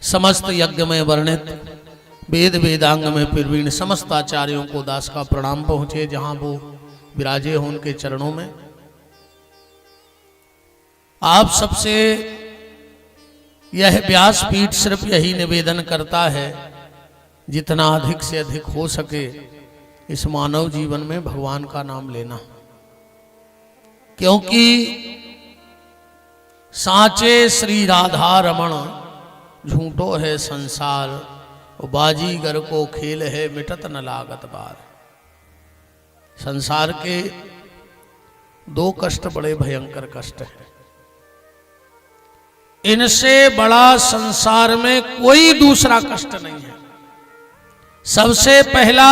समस्त यज्ञ में वर्णित वेद वेदांग में प्रवीण समस्त आचार्यों को दास का प्रणाम पहुंचे जहां वो विराजे हो उनके चरणों में। आप सबसे यह व्यासपीठ सिर्फ यही निवेदन करता है, जितना अधिक से अधिक हो सके इस मानव जीवन में भगवान का नाम लेना, क्योंकि साचे श्री राधा रमण झूठो है संसार, बाजीगर को खेल है मिटत न लागत बार। संसार के दो कष्ट बड़े भयंकर कष्ट हैं, इनसे बड़ा संसार में कोई दूसरा कष्ट नहीं है। सबसे पहला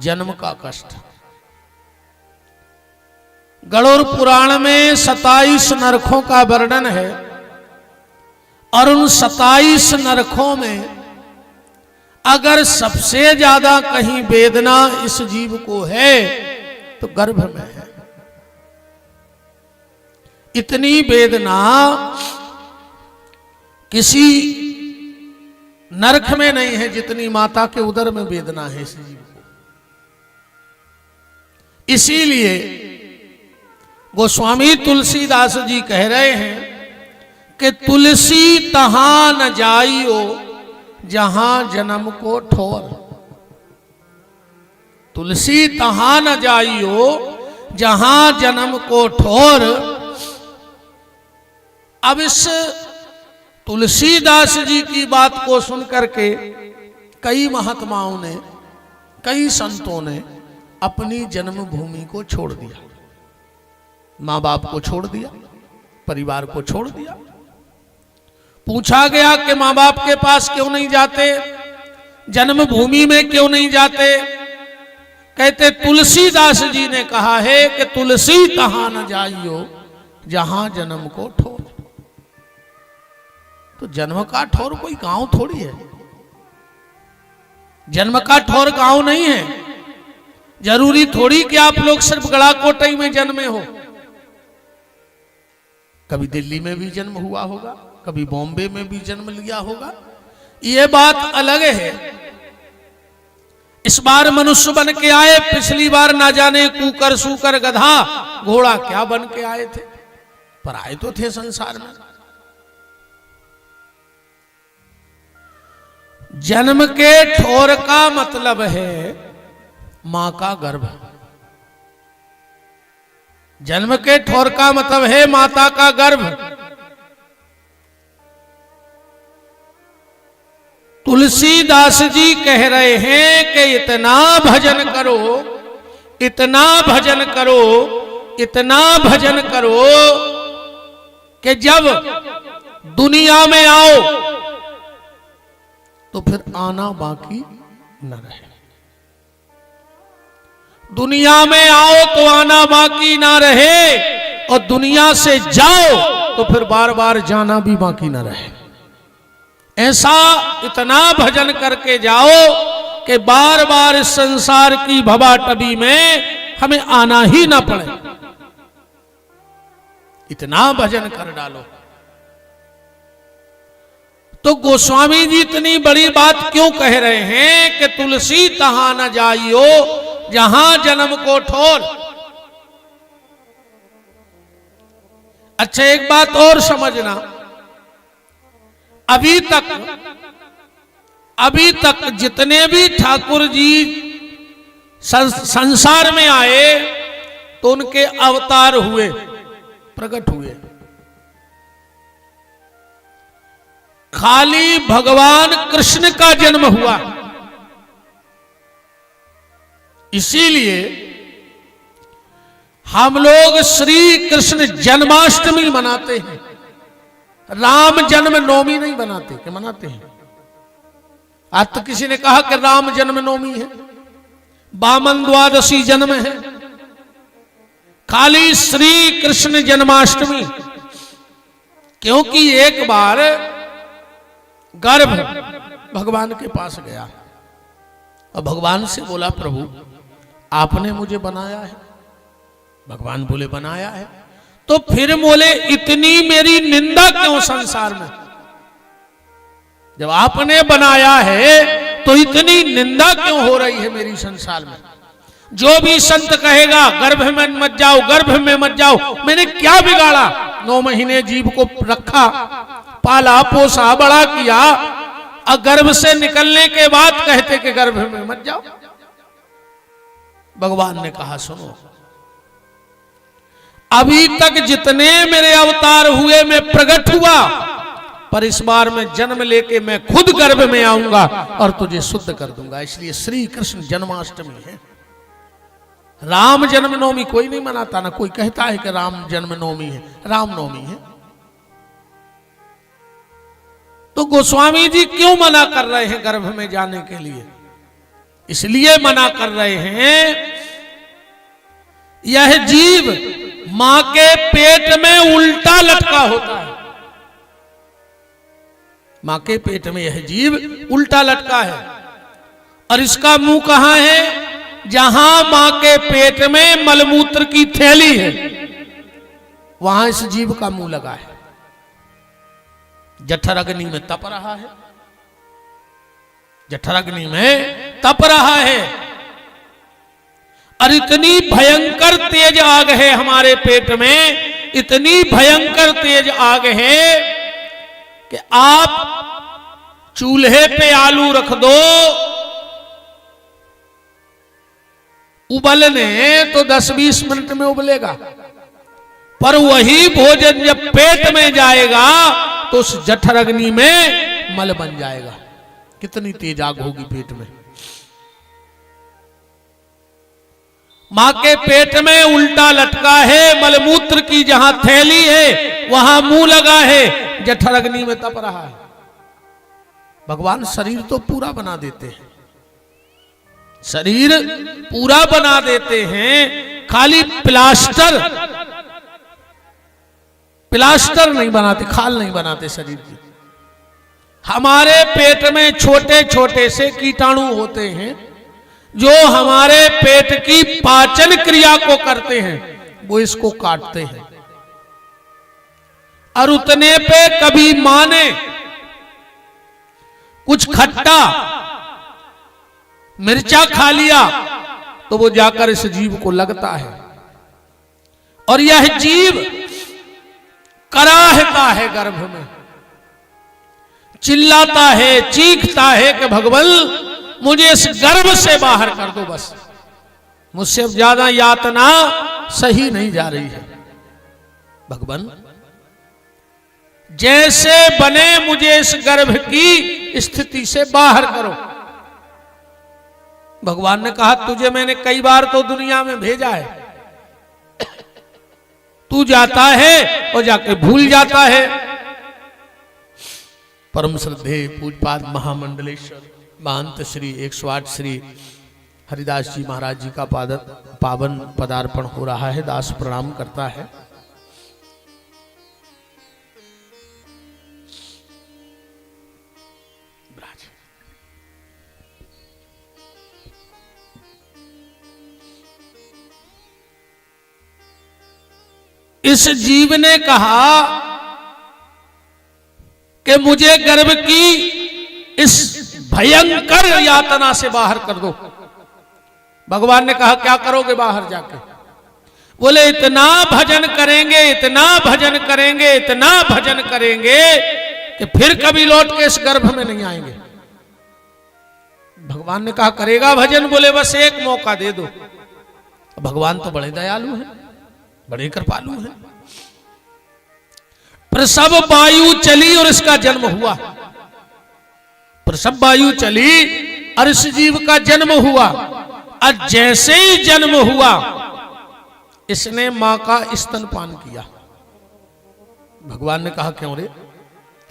जन्म का कष्ट। गरुड़ पुराण में 27 नरकों का वर्णन है और उन 27 नरकों में अगर सबसे ज्यादा कहीं वेदना इस जीव को है तो गर्भ में है। इतनी वेदना किसी नरक में नहीं है जितनी माता के उदर में वेदना है इस जीव को। इसीलिए गोस्वामी तुलसीदास जी कह रहे हैं कि तुलसी तहां न जाइयो जहां जन्म को ठोर। तुलसी तहां न जाइयो जहां जन्म को ठोर। अब इस तुलसीदास जी की बात को सुनकर के कई महात्माओं ने, कई संतों ने अपनी जन्मभूमि को छोड़ दिया, मां बाप को छोड़ दिया, परिवार को छोड़ दिया। पूछा गया कि मां बाप के पास क्यों नहीं जाते, जन्मभूमि में क्यों नहीं जाते? कहते तुलसीदास जी ने कहा है कि तुलसी तहां न जाइयो जहां जन्म को ठोर। तो जन्म का ठोर कोई गांव थोड़ी है, जन्म का ठोर गांव नहीं है। जरूरी थोड़ी कि आप लोग सिर्फ गढ़ाकोटई में जन्मे हो, कभी दिल्ली में भी जन्म हुआ होगा, कभी बॉम्बे में भी जन्म लिया होगा, ये बात अलग है। इस बार मनुष्य बन के आए, पिछली बार ना जाने कुकर सूकर गधा घोड़ा क्या बन के आए थे, पर आए तो थे संसार में। जन्म के ठोर का मतलब है मां का गर्भ। जन्म के ठोर का मतलब है माता का गर्भ। तुलसीदास जी कह रहे हैं कि इतना भजन करो, इतना भजन करो, इतना भजन करो कि जब दुनिया में आओ तो फिर आना बाकी न रहे। दुनिया में आओ तो आना बाकी ना रहे, और दुनिया से जाओ तो फिर बार बार जाना भी बाकी ना रहे। ऐसा इतना भजन करके जाओ कि बार बार इस संसार की भवाटबी में हमें आना ही ना पड़े। इतना भजन कर डालो। तो गोस्वामी जी इतनी बड़ी बात क्यों कह रहे हैं कि तुलसी तहां न जाइयो जहां जन्म को ठोर। अच्छा, एक बात और समझना, अभी तक जितने भी ठाकुर जी संसार में आए तो उनके अवतार हुए, प्रकट हुए। खाली भगवान कृष्ण का जन्म हुआ। इसीलिए हम लोग श्री कृष्ण जन्माष्टमी मनाते हैं, राम जन्म नवमी नहीं मनाते। क्या मनाते हैं? आज तो किसी ने कहा कि राम जन्म नवमी है, वामन द्वादशी जन्म है। खाली श्री कृष्ण जन्माष्टमी, क्योंकि एक बार गर्भ भगवान के पास गया और भगवान से बोला, प्रभु आपने मुझे बनाया है। भगवान बोले बनाया है, तो फिर बोले इतनी मेरी निंदा क्यों संसार में? जब आपने बनाया है तो इतनी निंदा क्यों हो रही है मेरी संसार में? जो भी संत कहेगा गर्भ में मत जाओ, गर्भ में मत जाओ, मैंने क्या बिगाड़ा? 9 महीने जीव को रखा, पाला पोसा बड़ा किया, और गर्भ से निकलने के बाद कहते कि गर्भ में मत जाओ। भगवान ने कहा सुनो, अभी तक जितने मेरे अवतार हुए मैं प्रकट हुआ, पर इस बार मैं जन्म लेके मैं खुद गर्भ में आऊंगा और तुझे शुद्ध कर दूंगा। इसलिए श्री कृष्ण जन्माष्टमी है। राम जन्मनवमी कोई नहीं मनाता, ना कोई कहता है कि राम जन्मनवमी है, रामनवमी है। तो गोस्वामी जी क्यों मना कर रहे हैं गर्भ में जाने के लिए? इसलिए मना कर रहे हैं, यह जीव मां के पेट में उल्टा लटका होता है। मां के पेट में यह जीव उल्टा लटका है, और इसका मुंह कहां है? जहां मां के पेट में मलमूत्र की थैली है, वहां इस जीव का मुंह लगा है। जठर अग्नि में तप रहा है, जठर अग्नि में तप रहा है, और इतनी भयंकर तेज आग है हमारे पेट में, इतनी भयंकर तेज आग है कि आप चूल्हे पे आलू रख दो, उबलने तो 10-20 मिनट में उबलेगा, पर वही भोजन जब पेट में जाएगा तो उस जठर अग्नि में मल बन जाएगा। कितनी तेज आग होगी पेट में। मां के पेट में उल्टा लटका है, मलमूत्र की जहां थैली है वहां मुंह लगा है, जठर अग्नि में तप रहा है। भगवान शरीर तो पूरा बना देते हैं, शरीर पूरा बना देते हैं, खाली प्लास्टर नहीं बनाते, खाल नहीं बनाते शरीर की। हमारे पेट में छोटे छोटे से कीटाणु होते हैं जो हमारे पेट की पाचन क्रिया को करते हैं, वो इसको काटते हैं, और उतने पे कभी मां ने कुछ खट्टा मिर्चा खा लिया तो वो जाकर इस जीव को लगता है, और यह जीव कराहता है गर्भ में, चिल्लाता है, चीखता है कि भगवान मुझे इस गर्भ से बाहर कर दो, बस मुझसे अब ज्यादा यातना सही नहीं जा रही है। भगवान जैसे बने मुझे इस गर्भ की स्थिति से बाहर करो। भगवान ने कहा तुझे मैंने कई बार तो दुनिया में भेजा है, तू जाता है और जाके भूल जाता है। परम श्रद्धे पूजपाद महामंडलेश्वर महंत श्री 108 श्री हरिदास जी महाराज जी का पावन पदार्पण हो रहा है। दास प्रणाम करता है। इस जीव ने कहा कि मुझे गर्भ की इस भयंकर यातना से बाहर कर दो। भगवान ने कहा क्या करोगे बाहर जाके? बोले इतना भजन करेंगे, इतना भजन करेंगे, इतना भजन करेंगे कि फिर कभी लौट के इस गर्भ में नहीं आएंगे। भगवान ने कहा करेगा भजन? बोले बस एक मौका दे दो। भगवान तो बड़े दयालु हैं, बड़े कृपालु हैं। प्रसव वायु चली और इसका जन्म हुआ। प्रसव वायु चली और इस जीव का जन्म हुआ, और जैसे ही जन्म हुआ इसने मां का स्तनपान किया। भगवान ने कहा क्यों रे,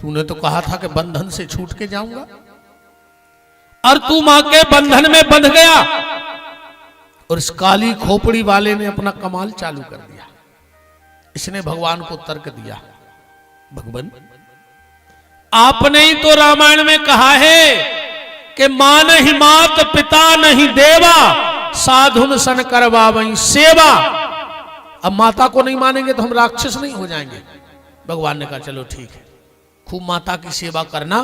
तूने तो कहा था कि बंधन से छूट के जाऊंगा, और तू मां के बंधन में बंध गया। और इस काली खोपड़ी वाले ने अपना कमाल चालू कर दिया। इसने भगवान को तर्क दिया, भगवान आपने ही तो रामायण में कहा है कि मां नहीं मात पिता नहीं देवा, साधुन सन करवा वही सेवा। अब माता को नहीं मानेंगे तो हम राक्षस नहीं हो जाएंगे। भगवान ने कहा चलो ठीक है, खूब माता की सेवा करना,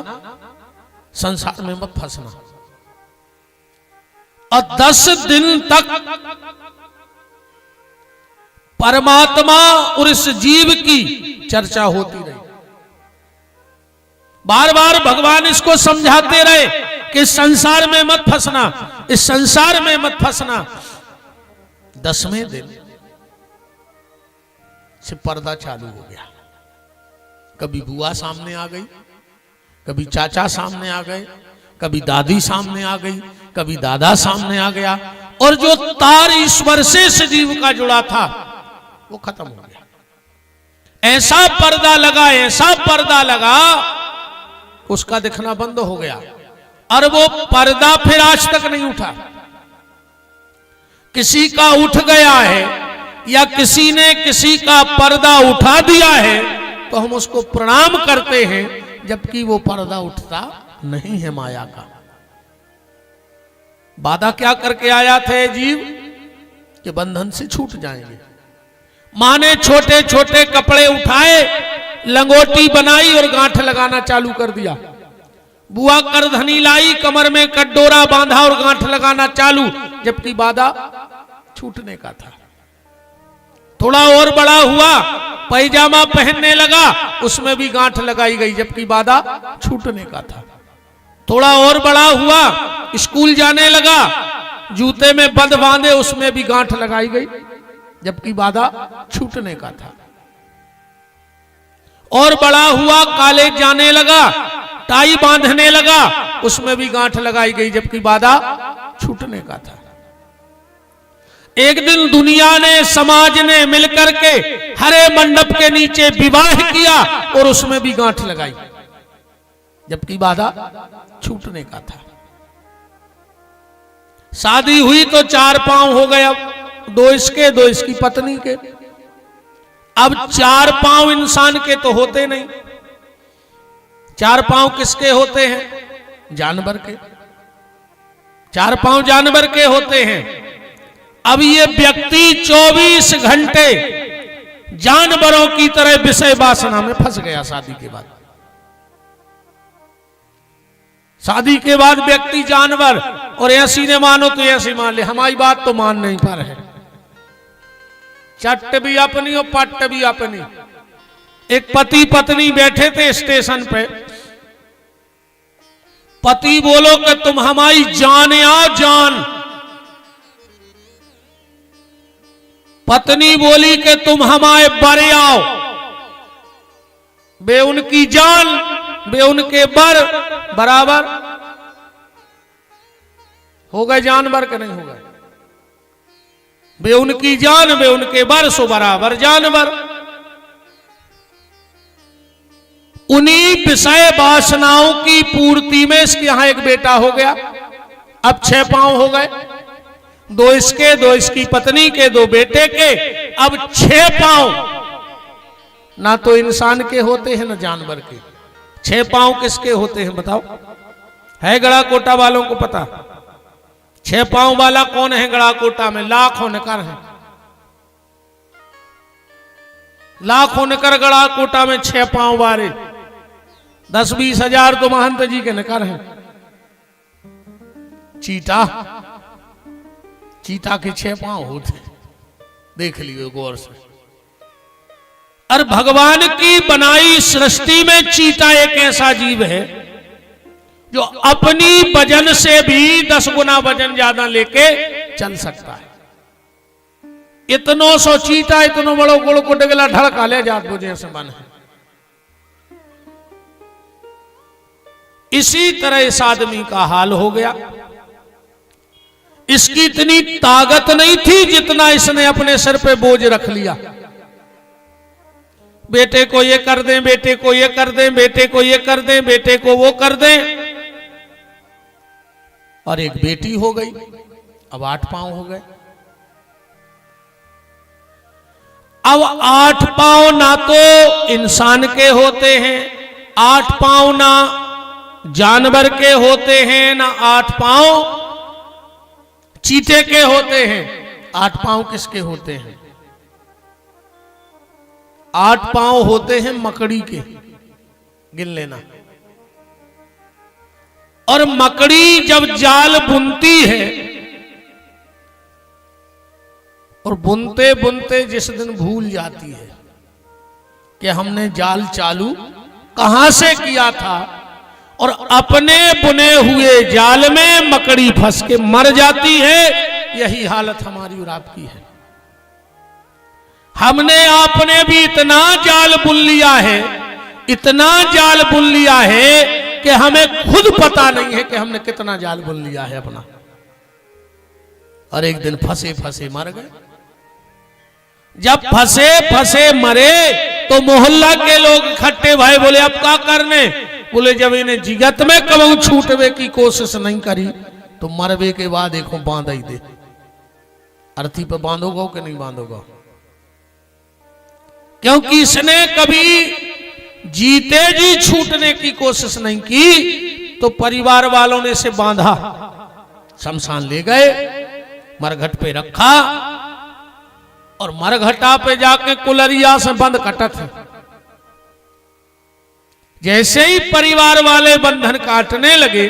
संसार में मत फंसना। और 10 दिन तक परमात्मा और इस जीव की चर्चा होती रही। बार बार भगवान इसको समझाते रहे कि इस संसार में मत फंसना, इस संसार में मत फंसना। 10वें दिन से पर्दा चालू हो गया। कभी बुआ सामने आ गई, कभी चाचा सामने आ गए, कभी दादी सामने आ गई, कभी दादा सामने आ गया, और जो तार ईश्वर से सजीव का जुड़ा था वो खत्म हो गया। ऐसा पर्दा लगा, ऐसा पर्दा लगा, उसका दिखना बंद हो गया। और वो पर्दा फिर आज तक नहीं उठा। किसी का उठ गया है या किसी ने किसी का पर्दा उठा दिया है तो हम उसको प्रणाम करते हैं, जबकि वो पर्दा उठता नहीं है माया का। वादा क्या करके आया थे जीव कि बंधन से छूट जाएंगे। मां ने छोटे छोटे कपड़े उठाए, लंगोटी बनाई और गांठ लगाना चालू कर दिया। बुआ करधनी लाई, कमर में कटडोरा बांधा और गांठ लगाना चालू, जबकि वादा छूटने का था। थोड़ा और बड़ा हुआ, पैजामा पहनने लगा, उसमें भी गांठ लगाई गई, जबकि वादा छूटने का था। थोड़ा और बड़ा हुआ, स्कूल जाने लगा, जूते में बंद बांधे, उसमें भी गांठ लगाई गई, जबकि वादा छूटने का था। और बड़ा हुआ, कॉलेज जाने लगा, टाई बांधने लगा, उसमें भी गांठ लगाई गई, जबकि वादा छूटने का था। एक दिन दुनिया ने, समाज ने मिलकर के हरे मंडप के नीचे विवाह किया और उसमें भी गांठ लगाई, जबकि वादा छूटने का था। शादी हुई तो 4 पांव हो गए, अब 2 इसके 2 इसकी पत्नी के। अब 4 पांव इंसान के तो होते नहीं। 4 पांव किसके होते हैं? जानवर के। 4 पांव जानवर के होते हैं। अब ये व्यक्ति 24 घंटे जानवरों की तरह विषय वासना में फंस गया शादी के बाद। शादी के बाद व्यक्ति जानवर, और ऐसी ने मानो तो ऐसी मान ले, हमारी बात तो मान नहीं पा रहे। चट्ट भी अपनी और पट्ट भी अपनी। एक पति पत्नी बैठे थे स्टेशन पे, पति बोलो कि तुम हमारी जान आओ जान, पत्नी बोली कि तुम हमारे बरे आओ। बे उनकी जान, बे उनके बर बराबर हो गए जानवर के नहीं हो गए? बे उनकी जान, बे उनके बर, सो बराबर जानवर। उन्हीं विषय वासनाओं की पूर्ति में इसके यहां एक बेटा हो गया। अब 6 पांव हो गए, 2 इसके 2 इसकी पत्नी के, 2 बेटे के। अब 6 पांव ना तो इंसान के होते हैं ना जानवर के। 6 पांव किसके होते हैं बताओ? है गड़ा कोटा वालों को पता? 6 पांव वाला कौन है गड़ा कोटा में? लाखों नकर है, लाखों नकर गड़ा कोटा में 6 पांव वाले। 10-20 हजार तो महंत जी के नकर हैं। चीता, चीता के 6 पांव होते, देख लियो गौर से। और भगवान की बनाई सृष्टि में चीता एक ऐसा जीव है जो अपनी वजन से भी 10 गुना वजन ज्यादा लेके चल सकता है। इतनो सो चीता इतनो बड़ो गुड़ को डगला ढड़का ले जात बुझे से मन है। इसी तरह इस आदमी का हाल हो गया। इसकी इतनी ताकत नहीं थी जितना इसने अपने सर पे बोझ रख लिया। बेटे को ये कर दें, बेटे को ये कर दें, बेटे को ये कर दें, बेटे को वो कर दें। और एक बेटी हो गई, अब 8 पांव हो गए। अब 8 पांव ना तो इंसान के होते हैं, 8 पांव ना जानवर के होते हैं, ना 8 पांव चीते के होते हैं। 8 पांव किसके होते हैं? 8 पांव होते हैं मकड़ी के। गिन लेना, और मकड़ी जब जाल बुनती है और बुनते बुनते जिस दिन भूल जाती है कि हमने जाल चालू कहां से किया था, और अपने बुने हुए जाल में मकड़ी फंस के मर जाती है, यही हालत हमारी और आपकी है। हमने आपने भी इतना जाल बुन लिया है, इतना जाल बुन लिया है कि हमें खुद पता नहीं है कि हमने कितना जाल बुन लिया है अपना। और एक दिन फंसे फंसे मर गए। जब फंसे फंसे मरे तो मोहल्ला के लोग इकट्ठे भाई, बोले अब क्या करने? बोले जब इन्हें जिगत में कबू छूटवे की कोशिश नहीं करी तो मरवे के बाद देखो बांध ही दे। अर्थी पे बांधोगा कि नहीं बांधोगा? क्योंकि इसने कभी जीते जी छूटने की कोशिश नहीं की, तो परिवार वालों ने इसे बांधा, शमशान ले गए, मरघट पे रखा और मरघटा पे जाके कुलरिया से बंद कटत है। जैसे ही परिवार वाले बंधन काटने लगे,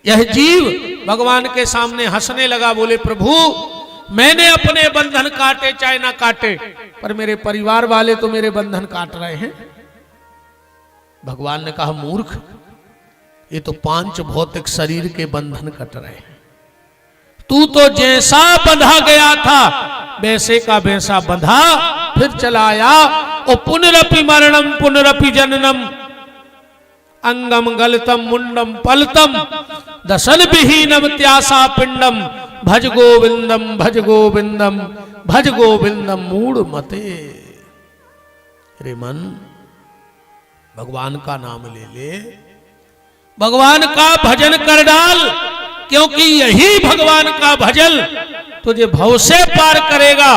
यह जीव भगवान के सामने हंसने लगा, बोले प्रभु मैंने अपने बंधन काटे चाहे ना काटे, पर मेरे परिवार वाले तो मेरे बंधन काट रहे हैं। भगवान ने कहा मूर्ख, ये तो 5 भौतिक शरीर के बंधन कट रहे हैं। तू तो जैसा बंधा गया था वैसे का वैसा बंधा फिर चला आया। और पुनरपि मरणम पुनरपि जननम अंगम गलतम मुंडम पलतम दशन विहीनम त्यासा पिंडम भज गोविंदम भज गोविंदम भज गोविंदम मूढ़ मते। रे मन, भगवान का नाम ले ले, भगवान का भजन कर डाल, क्योंकि यही भगवान का भजन तुझे भव से पार करेगा।